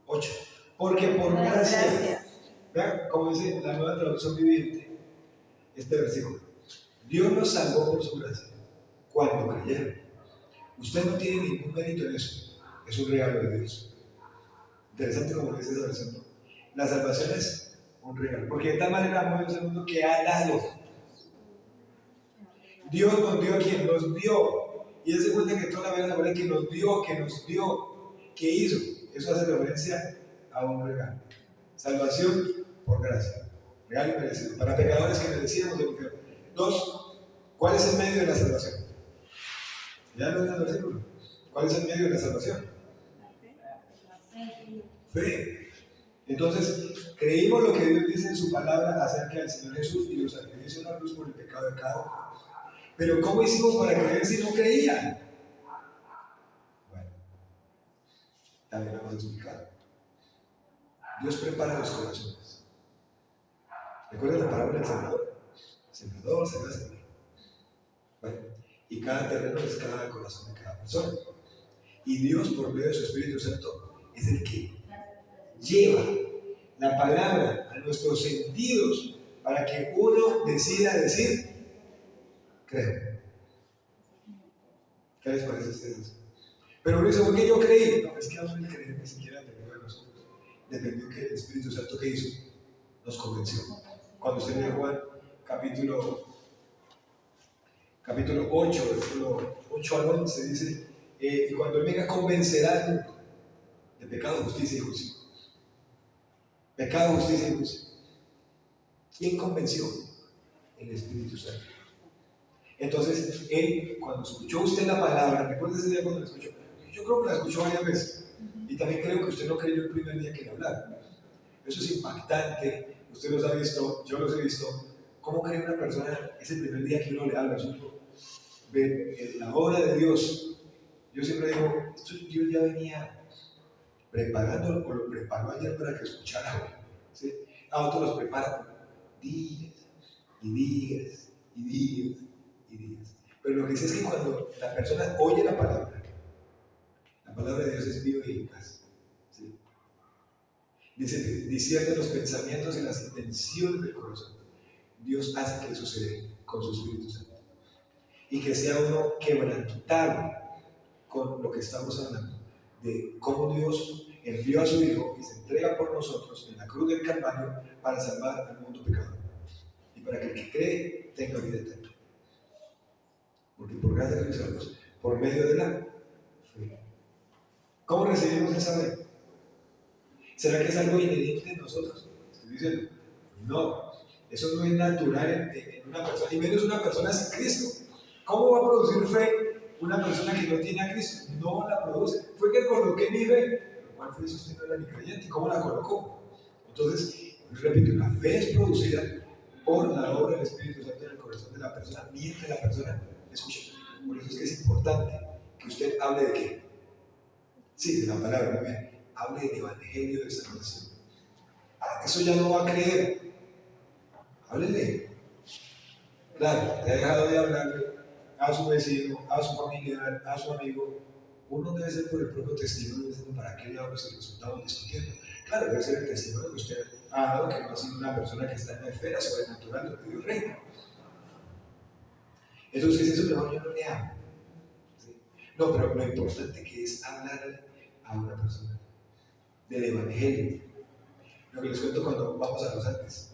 8. Porque por gracia. ¿Vean? Como dice la nueva traducción viviente, este versículo. Dios nos salvó por su gracia cuando creyeron. Usted no tiene ningún mérito en eso. Es un regalo de Dios. Interesante como lo dice esa versión, ¿no? La salvación es un regalo. Porque de tal manera amó Dios al mundo que ha dado. Dios nos dio a quien nos dio. Y él se cuenta que toda la vida la que nos dio, que hizo. Eso hace referencia a un regalo. Salvación por gracia. Regalo y merecido. Para pecadores que merecíamos el infierno. 2. ¿Cuál es el medio de la salvación? Ya lo dice el versículo. ¿Cuál es el medio de la salvación? Fe. Entonces, creímos lo que Dios dice en su palabra acerca del Señor Jesús y los sacrificios de la cruz por el pecado de cada uno. Pero ¿cómo hicimos para creer si no creían? Bueno, también lo hemos explicado. Dios prepara los corazones. ¿Recuerdan la parábola del sembrador? Sembrador, sembrador. Bueno, y cada terreno es cada corazón de cada persona. Y Dios, por medio de su Espíritu Santo, es el que lleva la palabra a nuestros sentidos para que uno decida decir, creo. ¿Qué les parece a ustedes? Pero uno dice, ¿por qué yo creí? No, es que aún el creer ni siquiera dependió de nosotros. Dependió que el Espíritu Santo que hizo nos convenció. Cuando usted lee Juan, capítulo 8, versículo 8 al 11, dice, y cuando Él venga convencerá de pecado, justicia y juicio. Pecado, justicia y juicio. ¿Quién convenció? El Espíritu Santo. Entonces, Él, cuando escuchó usted la palabra, recuerda ese día cuando la escuchó, yo creo que la escuchó varias veces, y también creo que usted no creyó el primer día que le hablaron. Eso es impactante, usted los ha visto, yo los he visto. ¿Cómo cree una persona ese primer día que uno le habla? Ve la obra de Dios. Yo siempre digo, esto Dios ya venía preparándolo, o lo preparó ayer para que escuchara hoy, ¿sí? A otros los prepara días y días y días y días. Pero lo que dice es que cuando la persona oye la palabra de Dios es viva y eficaz, ¿sí? Dice, discierne los pensamientos y las intenciones del corazón. Dios hace que eso se dé con su Espíritu Santo. Y que sea uno quebrantado con lo que estamos hablando, de cómo Dios envió a su Hijo y se entrega por nosotros en la cruz del Calvario para salvar al mundo pecador. Y para que el que cree tenga vida eterna. Porque por gracia somos salvos, por medio de la fe. ¿Cómo recibimos esa fe? ¿Será que es algo inherente en nosotros? Estoy diciendo, no, eso no es natural en una persona, y menos una persona sin Cristo. ¿Cómo va a producir fe una persona que no tiene a Cristo? No la produce. Fue que coloqué mi fe. ¿Cuál fe si usted no era ni creyente? ¿Cómo la colocó? Entonces, repito, la fe es producida por la obra del Espíritu Santo en el corazón de la persona, mientras la persona escucha. Por eso es que es importante que usted hable de qué. Sí, de la palabra, muy bien. Hable del Evangelio de salvación. Eso ya no va a creer. Háblele. Claro, te ha dejado de hablarle a su vecino, a su familiar, a su amigo, uno debe ser por el propio testimonio, diciendo para qué diablos se lo estamos discutiendo. Claro, debe ser el testimonio que usted ha dado, que no ha sido una persona que está en la esfera sobrenatural donde Dios reina. Entonces, eso mejor yo no le hablo. ¿Sí? No, pero lo importante que es hablarle a una persona del Evangelio. Lo que les cuento cuando vamos a los Andes.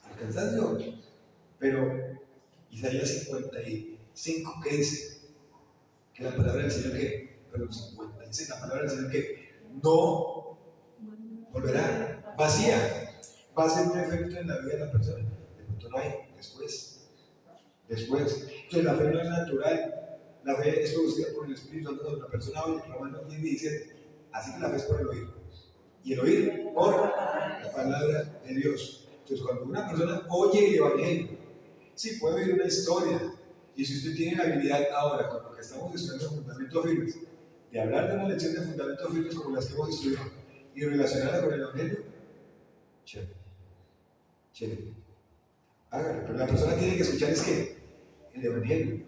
Alcanzar Dios. Pero Isaías 55, ¿qué dice? Que la palabra del Señor que, perdón, 50, dice la palabra del Señor que no volverá vacía. Va a ser un efecto en la vida de la persona. De pronto no hay, después. Entonces la fe no es natural. La fe es producida por el Espíritu Santo cuando la persona oye. Romanos 10 dice, así que la fe es por el oír. Y el oír por la palabra de Dios. Entonces cuando una persona oye el Evangelio, sí puede oír una historia. Y si usted tiene la habilidad ahora, con lo que estamos estudiando fundamentos firmes, de hablar de una lección de fundamentos firmes como las que hemos estudiado y relacionarla con el Evangelio, chévere. Hágalo. Pero la persona tiene que escuchar es que el Evangelio.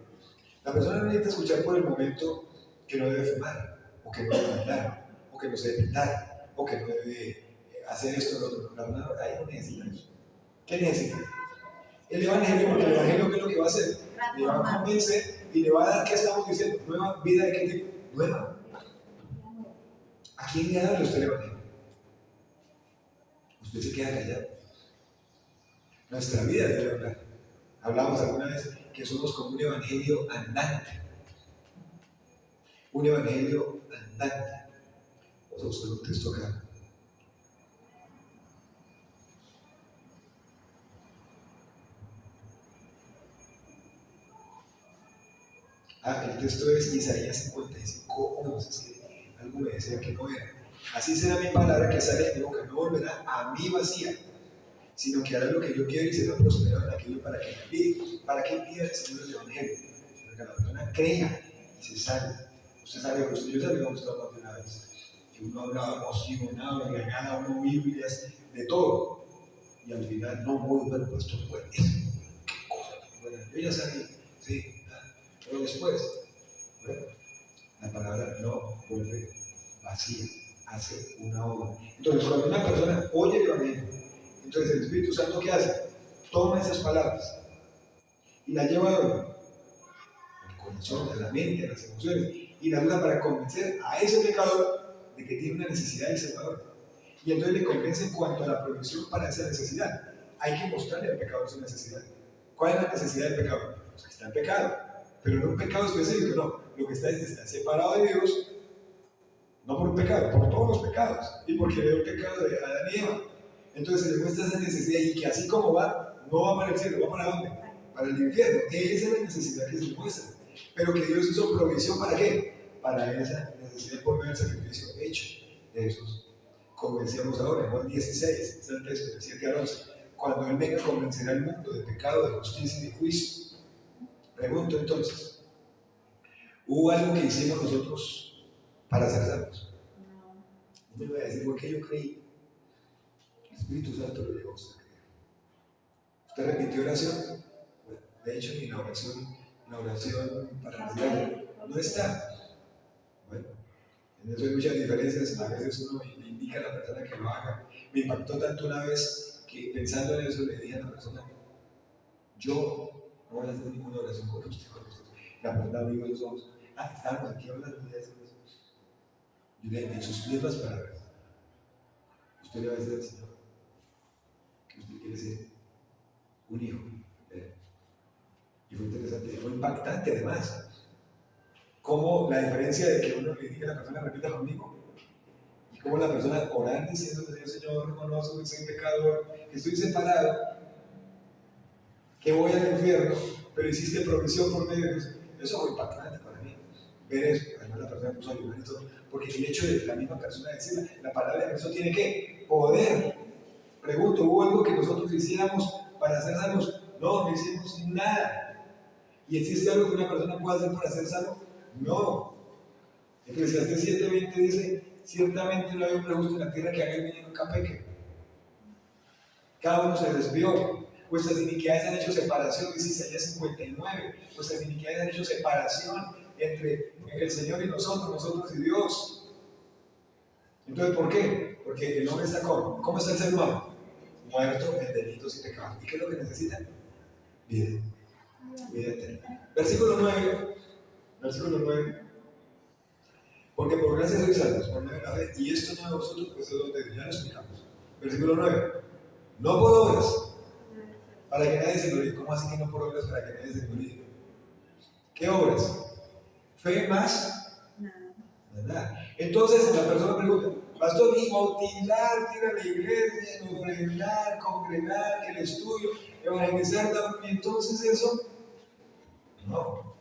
La persona no necesita escuchar por el momento que no debe fumar, o que no debe hablar, o que no se debe pintar, o que no debe hacer esto o lo otro. La persona ahí no necesita eso. ¿Qué necesita? El Evangelio, porque el Evangelio, ¿qué es lo que va a hacer? Le va a convencer y le va a dar, ¿qué estamos diciendo? Nueva vida, ¿de qué tipo? Nueva. ¿A quién le ha dado usted el Evangelio? Usted se queda callado. Nuestra vida debe hablar. Hablamos alguna vez que somos como un evangelio andante. Un evangelio andante. Vamos a buscar un texto acá. El texto es Isaías 55, 11. Es que algo me decía que no era. Así será mi palabra que sale de mi boca, no volverá a mí vacía, sino que hará lo que yo quiero y será prosperado en aquello para que envíe el Señor el Evangelio, para que la persona crea y se salve. Usted sabe que yo sabía que usted más de una vez, que uno hablaba emocionado, regañada, uno Biblias, de todo, y al final no muy bueno, pastor, pues eso, qué cosa tan buena. Yo ya sabía, sí, pero después, bueno, la palabra no vuelve vacía, hace una obra. Entonces, cuando una persona oye el Evangelio, entonces el Espíritu Santo, ¿qué hace? Toma esas palabras y las lleva al corazón, a la mente, a las emociones, y las usa para convencer a ese pecador de que tiene una necesidad del Salvador. Y entonces le convence en cuanto a la provisión para esa necesidad. Hay que mostrarle al pecador su necesidad. ¿Cuál es la necesidad del pecador? Pues que está en pecado, pero no un pecado específico, no. Lo que está es que está separado de Dios, no por un pecado, por todos los pecados, y porque ve el pecado de Adán y Eva. Entonces se le muestra esa necesidad y que así como va, no va para el cielo, va para ¿dónde? Para el infierno. Esa es la necesidad que se le muestra. Pero que Dios hizo provisión ¿para qué? Para esa necesidad por medio del sacrificio hecho de Jesús. Como decíamos ahora, en Juan 16, es el texto del 7 al 11. Cuando Él venga, convencerá al mundo de pecado, de justicia y de juicio. Pregunto entonces, ¿hubo algo que hicimos nosotros para ser salvos? No me voy a decir, porque yo creí. El Espíritu Santo lo llevó a usted a creer. ¿Usted repitió oración? Bueno, de hecho, ni la oración para recibir algo no está. Bueno, en eso hay muchas diferencias. A veces uno le indica a la persona que lo haga. Me impactó tanto una vez que pensando en eso le dije a la persona, yo no voy a hacer ninguna oración con usted. La persona abrió los ojos. Estamos aquí hablando de eso. Yo le dije, en sus mismas palabras, usted le va a decir al Señor que usted quiere ser un hijo. Y fue interesante, fue impactante además. Cómo la diferencia de que uno le diga a la persona repita conmigo y cómo la persona orar diciendo, Señor, reconozco que soy pecador, que estoy separado, que voy al infierno, pero hiciste provisión por medio de eso. Eso fue impactante para mí. Ver eso, además la persona puso a llorar y todo, porque el hecho de la misma persona decirla, la palabra de Jesús tiene que poder. Pregunto, ¿hubo algo que nosotros hiciéramos para ser salvos? No, no hicimos nada. ¿Y existe algo que una persona pueda hacer para ser salvo? No. Eclesiastés 7:20 dice, ciertamente no hay hombre justo en la tierra que haga el bien y nunca peque. Cada uno se desvió. Vuestras iniquidades han hecho separación, dice Isaías 59. Vuestras iniquidades han hecho separación entre el Señor y nosotros y Dios. Entonces, ¿por qué? Porque el hombre está ¿cómo está el ser humano? Muerto en delitos y pecados. ¿Y qué es lo que necesita? Vida. Vida eterna. Versículo 9. Porque por gracia sois salvos, por medio de la fe, y esto no de vosotros, pues es donde ya lo explicamos. Versículo 9. No por obras, para que nadie se gloríe. ¿Cómo así que no por obras para que nadie se gloríe? ¿Qué obras? Fe más nada. Entonces la persona pregunta, pastor, ¿y bautizar, ir a la iglesia, ofrendar, congregar, el estudio, evangelizar, y entonces eso? No.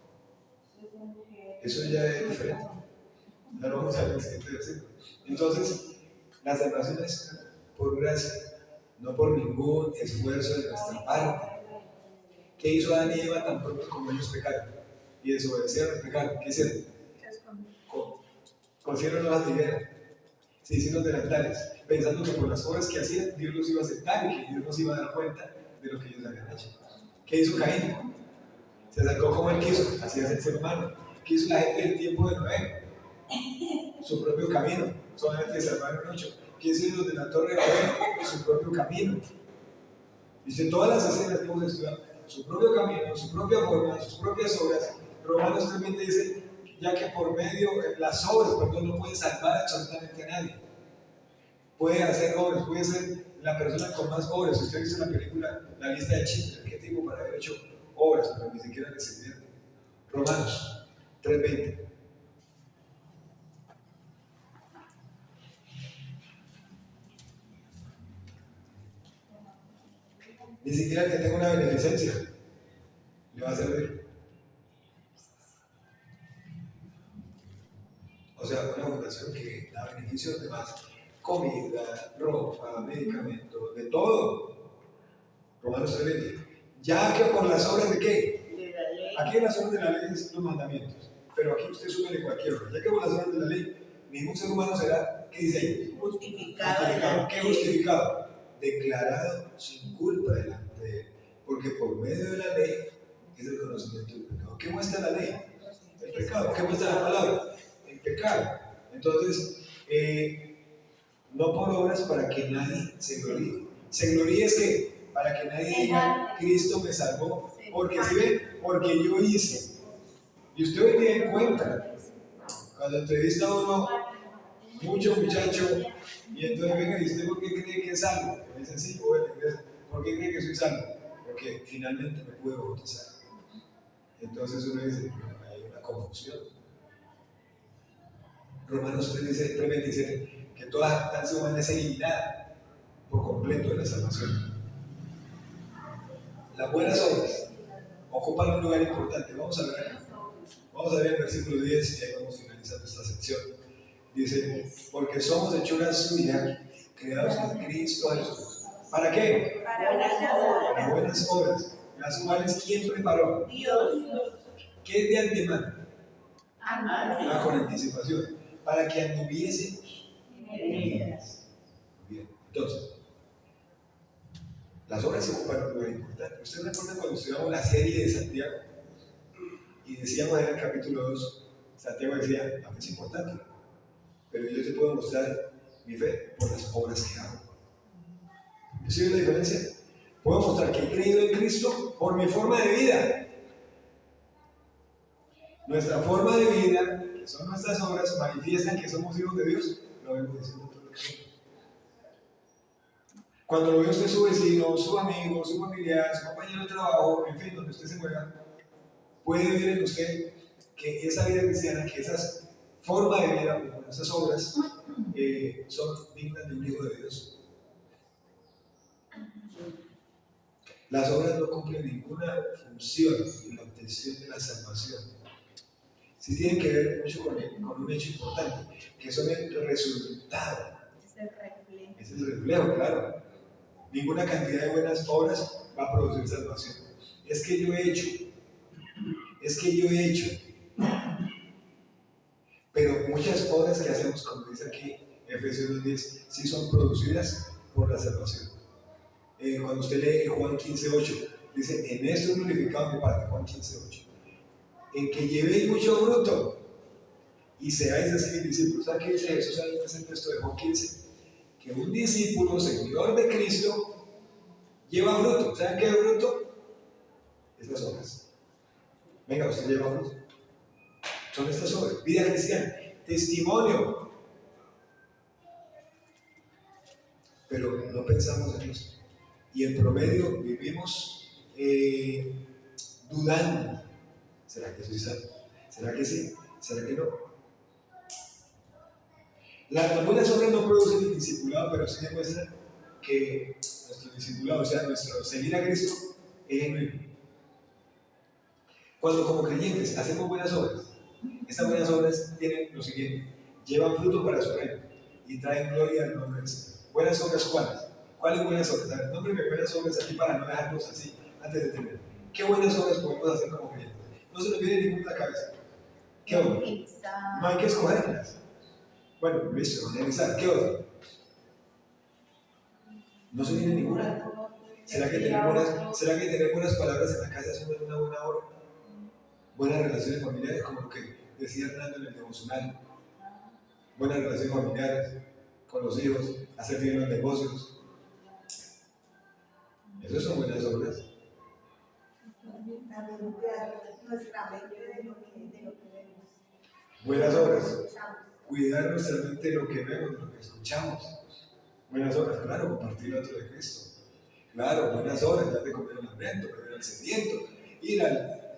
Eso ya es diferente. Ya lo vamos a ver en el siguiente versículo. Entonces, la salvación es por gracia, no por ningún esfuerzo de nuestra parte. ¿Qué hizo Adán y Eva tan pronto como ellos pecaron? Y desobedecieron el pecado. ¿Qué hicieron? Cosieron las higueras, se hicieron delantales, pensando que por las obras que hacían, Dios los iba a aceptar y que Dios nos iba a dar cuenta de lo que ellos habían hecho. ¿Qué hizo Caín? Se acercó como él quiso, así es el ser humano. ¿Qué hizo la gente del tiempo de Noé? Su propio camino, solamente salvaron 8. ¿Qué hizo los de la torre de Babel? Su propio camino. Dice todas las escenas que hemos estudiado, su propio camino, su propia forma, sus propias obras. Romanos también dice, ya que por medio de las obras, no puede salvar absolutamente a nadie. Puede hacer obras, puede ser la persona con más obras. Si usted ha visto la película La lista de Schindler, ¿qué tipo para haber hecho obras, pero ni siquiera le sirvieron? Romanos 3:20. Ni siquiera que tenga una beneficencia le va a servir. O sea, una fundación que da beneficios de más, comida, ropa, medicamentos, de todo. Romanos 3:20. Ya que por las obras de qué? De la ley. Aquí en las obras de la ley es los mandamientos, pero aquí usted sube de cualquier obra. Ya que por las obras de la ley, ningún ser humano será, ¿qué dice ahí? Justificado. ¿Qué justificado? Declarado sin culpa delante de él. Porque por medio de la ley es el conocimiento del pecado. ¿Qué muestra la ley? El pecado. ¿Qué muestra la palabra? El pecado. Entonces, no por obras para que nadie se gloríe. Se gloríe es que para que nadie diga, Cristo me salvó. Porque si ven, porque yo hice. Y usted hoy día encuentra, cuando entrevista a uno, mucho muchacho, y entonces venga y usted, ¿por qué cree que es salvo? Me dicen, sí, bueno, ¿por qué cree que soy salvo? Porque finalmente me pude bautizar. Entonces uno dice, hay una confusión. Romanos 3:27, que toda jactancia humana es eliminada por completo de la salvación. Las buenas obras ocupan un lugar importante. Vamos a ver acá. Vamos a ver el versículo 10 y ahí vamos finalizando esta sección. Dice, porque somos hechuras suyas, creados en Cristo Jesús. ¿Para qué? Para buenas obras, las cuales ¿quién preparó? Dios. ¿Qué es de antemano? Con anticipación. Para que anduviesen en ellas. Bien, entonces, las obras ocupan un lugar importante. ¿Ustedes recuerdan cuando estudiamos la serie de Santiago? Y decíamos en el capítulo 2, Santiago decía, la fe es importante, pero yo te puedo mostrar mi fe por las obras que hago. ¿Sí ven la diferencia? Puedo mostrar que he creído en Cristo por mi forma de vida. Nuestra forma de vida, que son nuestras obras, manifiestan que somos hijos de Dios. Lo vemos diciendo todo lo que somos. Cuando lo ve usted su vecino, su amigo, su familiar, su compañero de trabajo, en fin, donde usted se mueva, puede ver en usted que esa vida cristiana, que esas formas de vida, esas obras, son dignas de un hijo de Dios. Las obras no cumplen ninguna función en la obtención de la salvación. Sí tienen que ver mucho con un hecho importante, que son el resultado. Es el reflejo, claro. Ninguna cantidad de buenas obras va a producir salvación. Es que yo he hecho. Pero muchas obras que hacemos, como dice aquí Efesios 2:10, sí son producidas por la salvación. Cuando usted lee Juan 15:8, dice, en esto es glorificado mi Padre, Juan 15:8. en que llevéis mucho fruto y seáis así mis discípulos. ¿Saben qué dice Jesús ahí en ese texto de Juan 15? Que un discípulo, seguidor de Cristo, lleva fruto. ¿Saben qué es fruto? Estas obras. Venga, usted lleva fruto. Son estas obras. Vida cristiana. Testimonio. Pero no pensamos en eso. Y en promedio vivimos dudando. ¿Será que soy salvo? ¿Será que sí? ¿Será que no? Las buenas obras no producen discipulado, pero sí demuestran que nuestro discipulado, o sea, nuestro seguir a Cristo, es genuino. Cuando como creyentes hacemos buenas obras, estas buenas obras tienen lo siguiente: llevan fruto para su reino y traen gloria al nombre del Señor. ¿Buenas obras cuáles? ¿Cuáles buenas obras? A ver, nómbreme buenas obras aquí para no dejarnos así antes de terminar. ¿Qué buenas obras podemos hacer como creyentes? No se nos viene ninguna a la cabeza. ¿Qué obras? No hay que escogerlas. Bueno, listo, analizar. ¿Qué otra? No se viene ninguna. ¿Será que tener buenas palabras en la casa es una buena obra? Buenas relaciones familiares, como lo que decía Hernando en el devocional. Buenas relaciones familiares con los hijos, hacer bien los negocios. Esas son buenas obras. Nuestra mente de lo que vemos. Buenas obras. Cuidar nuestra mente de lo que vemos, de lo que escuchamos. Buenas obras, claro, compartir el otro de Cristo. Claro, buenas obras, dar de comer al hambriento, beber al sediento, ir al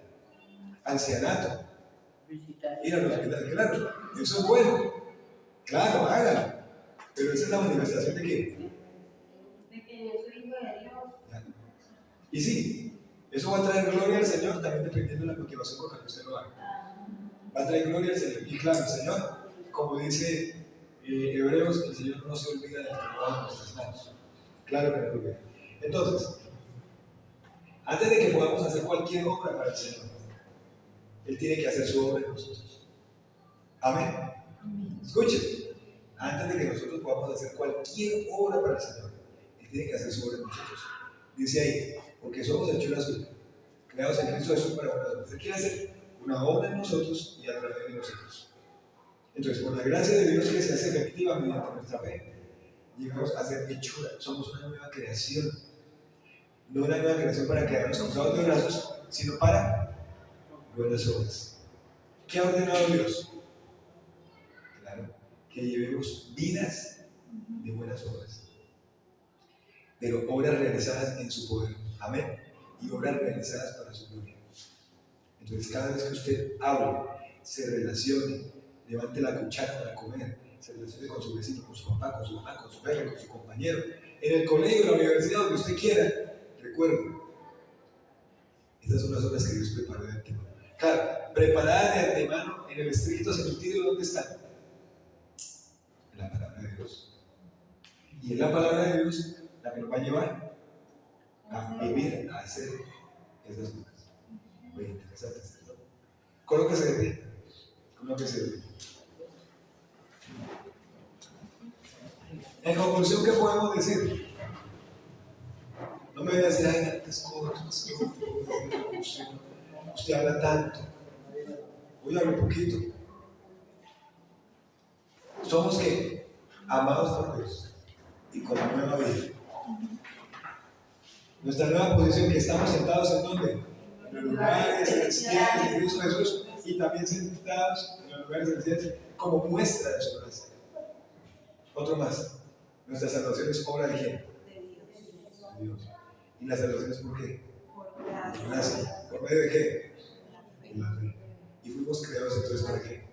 ancianato, ir al hospital, claro, eso es bueno. Claro, háganlo. Pero esa es la manifestación de qué? De que yo soy hijo de Dios. Claro. Y sí, eso va a traer gloria al Señor también dependiendo de la motivación con la que usted lo haga. Va a traer gloria al Señor. Y claro, el Señor, como dice Hebreos, el Señor no se olvida del trabajo de nuestras manos. Claro que no lo olvida. Entonces, antes de que podamos hacer cualquier obra para el Señor, Él tiene que hacer su obra en nosotros. Amén. Escuchen, antes de que nosotros podamos hacer cualquier obra para el Señor, Él tiene que hacer su obra en nosotros. Dice ahí, porque somos hechuras suyas, creados en Cristo Jesús para buenas obras. Él quiere hacer una obra en nosotros y a través de nosotros. Entonces, por la gracia de Dios que se hace efectiva mediante nuestra fe, llegamos a ser hechura. Somos una nueva creación. No una nueva creación para quedarnos cruzados de brazos, sino para buenas obras. ¿Qué ha ordenado Dios? Claro, que llevemos vidas de buenas obras, pero obras realizadas en su poder. Amén. Y obras realizadas para su gloria. Entonces, cada vez que usted hable, se relacione, levante la cuchara para comer, se relacione con su vecino, con su papá, con su mamá, con su jefe, con su compañero, en el colegio, en la universidad, donde usted quiera, recuerde, estas son las obras que Dios preparó de antemano. Claro, preparadas de antemano en el estricto sentido, ¿dónde están? En la palabra de Dios. Y es la palabra de Dios la que nos va a llevar a vivir, a hacer esas cosas. Muy interesante, ¿cierto? Colóquese de pie. Colóquese de pie. En conclusión, ¿qué podemos decir? No me voy a decir, ay, tantas cosas, usted habla tanto. Voy a hablar un poquito. Somos que amados por Dios y con nueva vida. Nuestra nueva posición, que estamos sentados en donde? En los lugares celestiales de Cristo Jesús, y también sentados en los lugares celestiales como muestra de su gracia. Otro más. Nuestra salvación es obra de quién? De Dios. ¿Y la salvación es por qué? Por gracia. ¿Por medio de qué? De la fe. Y fuimos creados entonces ¿para qué?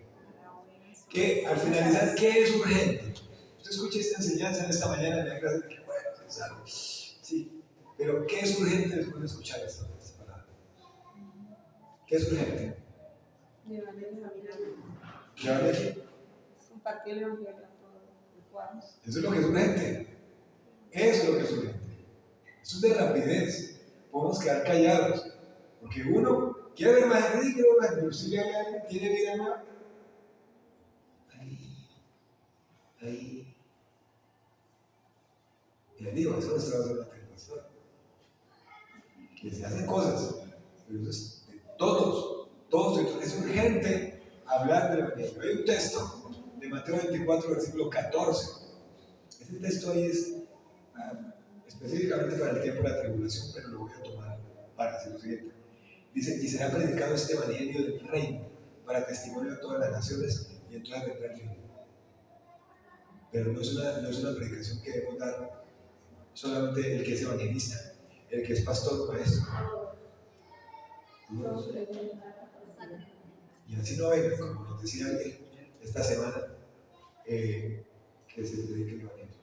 Que al finalizar, ¿qué es urgente? Usted escucha esta enseñanza en esta mañana y me da gracias de que bueno, se salve. Sí, pero ¿qué es urgente después de escuchar esta palabra? ¿Qué es urgente? Llevarle el evangelio. ¿Llevarle qué? Compartir el evangelio a todos. Eso es lo que es urgente. Eso es lo que es urgente. Eso es de rapidez. Podemos quedar callados. Porque uno quiere ver más gente, quiere ver más gente, pero si le habla a alguien, tiene vida nueva. Ahí. Y le digo, eso no es trabajo del pastor. Que se hacen cosas, pero eso es de todos. Todos, es urgente hablar del Evangelio. Hay un texto de Mateo 24, versículo 14. Este texto ahí es específicamente para el tiempo de la tribulación, pero lo voy a tomar para decir lo siguiente. Dice, y será predicado este Evangelio del reino para testimonio a todas las naciones y entonces vendrá el fin. Pero no es una predicación que debemos dar solamente el que es evangelista, el que es pastor o maestro. Y así no venga, como nos decía alguien esta semana, que se predique el Evangelio.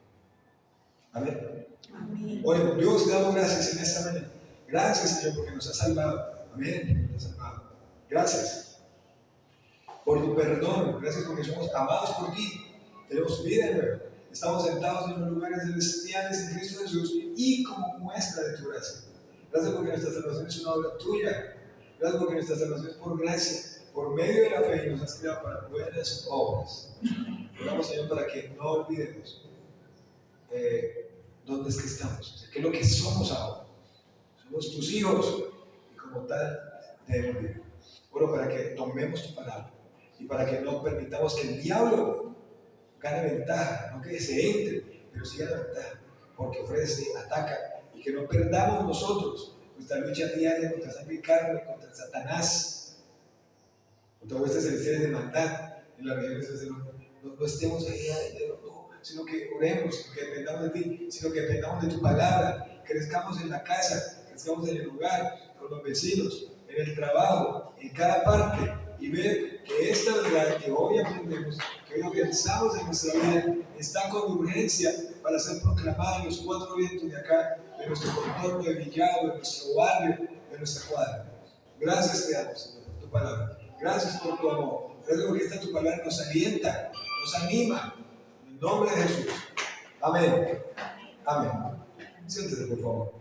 Amén. Amén. Bueno, Dios, te damos gracias en esta mañana. Gracias, Señor, porque nos has salvado. Amén. Nos has salvado. Gracias por tu perdón. Gracias porque somos amados por ti. Tenemos vida nueva. Estamos sentados en los lugares celestiales en Cristo Jesús y como muestra de tu gracia. Gracias porque nuestra salvación es una obra tuya. Gracias porque nuestra salvación es por gracia, por medio de la fe, y nos has creado para buenas obras. Oramos, Señor, para que no olvidemos dónde es que estamos, o sea, qué es lo que somos ahora. Somos tus hijos y como tal debemos vivir. Oro para que tomemos tu palabra y para que no permitamos que el diablo gane ventaja, no que se entre, pero sí gane ventaja, porque ofrece, ataca, y que no perdamos nosotros nuestra lucha diaria contra sangre y carne, contra Satanás, contra vuestras celestiales de maldad en las regiones del cielo. No estemos ahí, no, sino que oremos, sino que dependamos de ti, sino que dependamos de tu palabra, crezcamos en la casa, crezcamos en el lugar, con los vecinos, en el trabajo, en cada parte, y ver que esta verdad que hoy aprendemos, que hoy pensamos en nuestra vida, está con urgencia para ser proclamada en los cuatro vientos de acá, de nuestro contorno de Villado, de nuestro barrio, de nuestra cuadra. Gracias te damos, Señor, por tu palabra. Gracias por tu amor. Gracias porque esta tu palabra nos alienta, nos anima. En el nombre de Jesús. Amén. Amén. Siéntese, por favor.